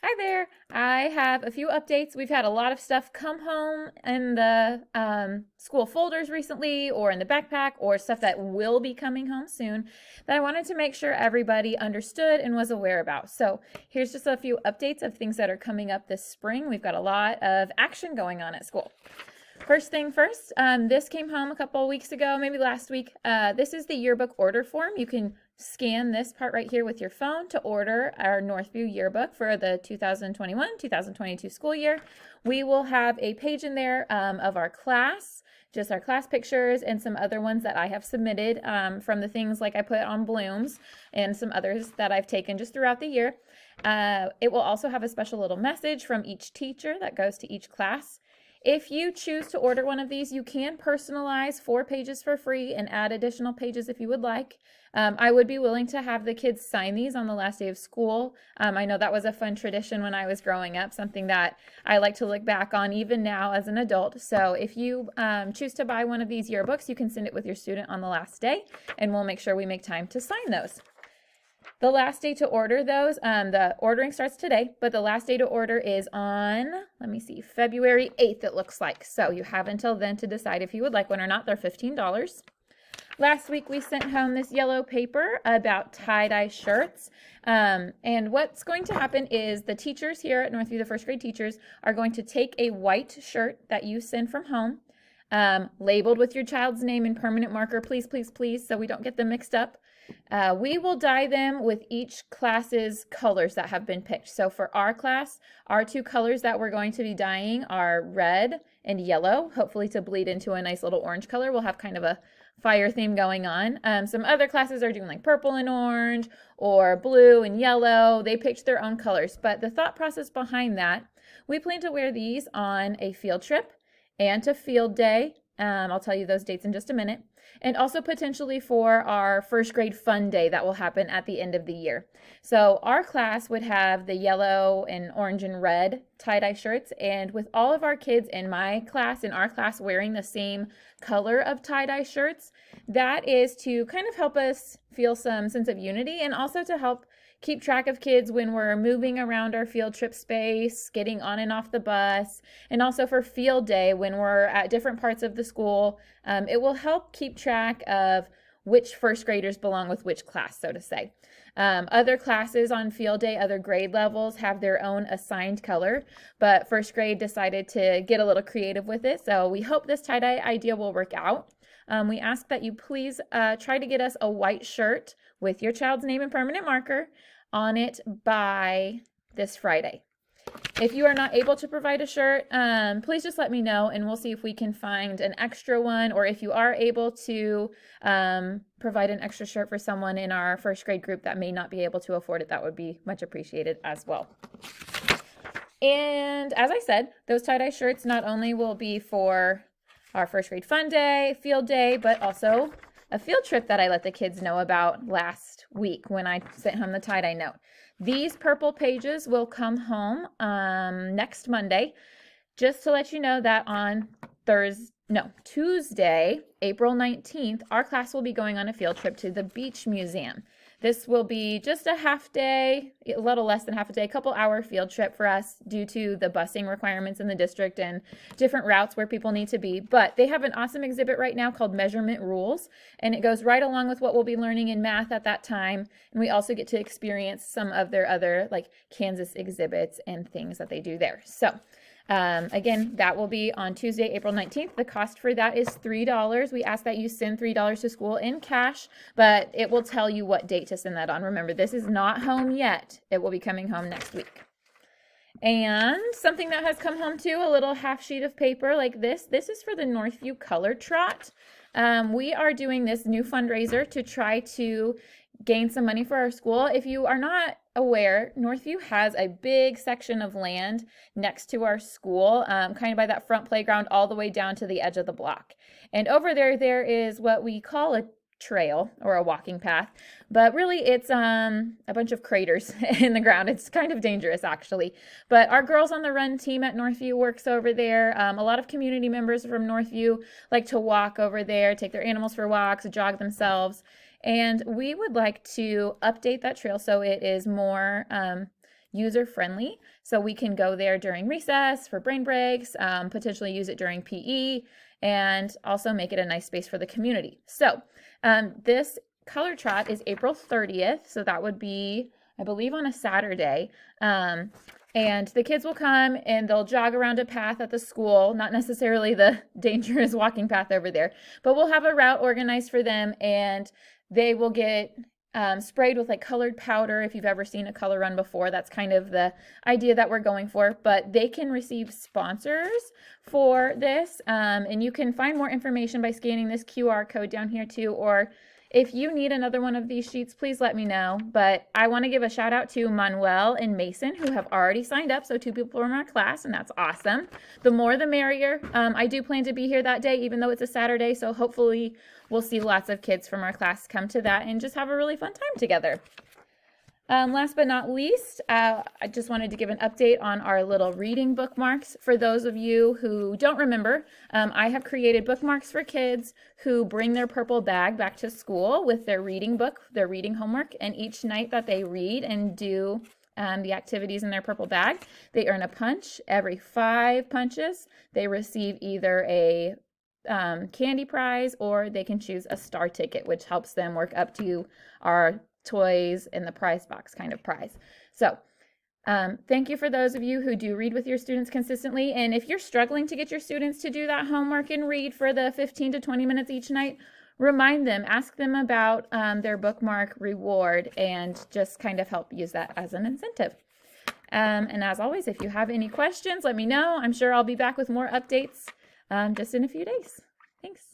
Hi there. I have a few updates. We've had a lot of stuff come home in the school folders recently, or in the backpack, or stuff that will be coming home soon that I wanted to make sure everybody understood and was aware about. So here's just a few updates of things that are coming up this spring. We've got a lot of action going on at school. First thing first, this came home a couple weeks ago, maybe last week. This is the yearbook order form. You can scan this part right here with your phone to order our Northview yearbook for the 2021-2022 school year. We will have a page in there of our class, just our class pictures, and some other ones that I have submitted from the things like I put on blooms and some others that I've taken just throughout the year. It will also have a special little message from each teacher that goes to each class. If you choose to order one of these, you can personalize 4 pages for free and add additional pages if you would like. I would be willing to have the kids sign these on the last day of school. I know that was a fun tradition when I was growing up, something that I like to look back on even now as an adult. So if you choose to buy one of these yearbooks, you can send it with your student on the last day, and we'll make sure we make time to sign those. The last day to order those, the ordering starts today, but the last day to order is on, let me see, February 8th, it looks like. So you have until then to decide if you would like one or not. They're $15. Last week we sent home this yellow paper about tie-dye shirts. And what's going to happen is the teachers here at Northview, the first grade teachers, are going to take a white shirt that you send from home, labeled with your child's name in permanent marker, please, please, please, so we don't get them mixed up. We will dye them with each class's colors that have been picked. So for our class, our 2 colors that we're going to be dyeing are red and yellow, hopefully to bleed into a nice little orange color. We'll have kind of a fire theme going on. Some other classes are doing like purple and orange or blue and yellow. They picked their own colors, but the thought process behind that, we plan to wear these on a field trip and to field day. I'll tell you those dates in just a minute. And also potentially for our first grade fun day that will happen at the end of the year. So our class would have the yellow and orange and red tie-dye shirts, and with all of our kids in my class, in our class, wearing the same color of tie-dye shirts, that is to kind of help us feel some sense of unity, and also to help keep track of kids when we're moving around our field trip space, getting on and off the bus, and also for field day when we're at different parts of the school. It will help keep track of which first graders belong with which class, so to say. Other classes on field day, other grade levels have their own assigned color, but first grade decided to get a little creative with it, so we hope this tie-dye idea will work out. We ask that you please try to get us a white shirt with your child's name and permanent marker on it by this Friday. If you are not able to provide a shirt, please just let me know and we'll see if we can find an extra one, or if you are able to provide an extra shirt for someone in our first grade group that may not be able to afford it, that would be much appreciated as well. And as I said, those tie-dye shirts not only will be for our first grade fun day, field day, but also a field trip that I let the kids know about last week when I sent home the tie-dye note. These purple pages will come home next Monday. Just to let you know that on Tuesday, April 19th, our class will be going on a field trip to the Beach Museum. This will be just a half day, a little less than half a day, a couple hour field trip for us due to the busing requirements in the district and different routes where people need to be. But they have an awesome exhibit right now called Measurement Rules, and it goes right along with what we'll be learning in math at that time. And we also get to experience some of their other like Kansas exhibits and things that they do there. So again, that will be on Tuesday, April 19th. The cost for that is $3. We ask that you send $3 to school in cash, but it will tell you what date to send that on. Remember, this is not home yet. It will be coming home next week. And something that has come home too, a little half sheet of paper like this. This is for the Northview Color Trot. We are doing this new fundraiser to try to gain some money for our school. If you are not aware, Northview has a big section of land next to our school, kind of by that front playground all the way down to the edge of the block. And over there is what we call a trail or a walking path, but really it's a bunch of craters in the ground. It's kind of dangerous actually, but our Girls on the Run team at Northview works over there. A lot of community members from Northview like to walk over there, take their animals for walks, jog themselves, and we would like to update that trail so it is more user-friendly, so we can go there during recess, for brain breaks, potentially use it during PE, and also make it a nice space for the community. So this color trot is April 30th, so that would be, I believe, on a Saturday. And the kids will come and they'll jog around a path at the school, not necessarily the dangerous walking path over there, but we'll have a route organized for them, and they will get sprayed with like colored powder. If you've ever seen a color run before, that's kind of the idea that we're going for. But they can receive sponsors for this, and you can find more information by scanning this QR code down here too, or if you need another one of these sheets, please let me know. But I want to give a shout out to Manuel and Mason, who have already signed up. So 2 people from our class, and that's awesome. The more the merrier. I do plan to be here that day, even though it's a Saturday. So hopefully we'll see lots of kids from our class come to that and just have a really fun time together. Last but not least, I just wanted to give an update on our little reading bookmarks. For those of you who don't remember, I have created bookmarks for kids who bring their purple bag back to school with their reading book, their reading homework, and each night that they read and do the activities in their purple bag, they earn a punch. Every 5 punches, they receive either a candy prize, or they can choose a star ticket, which helps them work up to our toys in the prize box kind of prize. So thank you for those of you who do read with your students consistently. And if you're struggling to get your students to do that homework and read for the 15 to 20 minutes each night, remind them, ask them about their bookmark reward, and just kind of help use that as an incentive. And as always, if you have any questions, let me know. I'm sure I'll be back with more updates just in a few days. Thanks.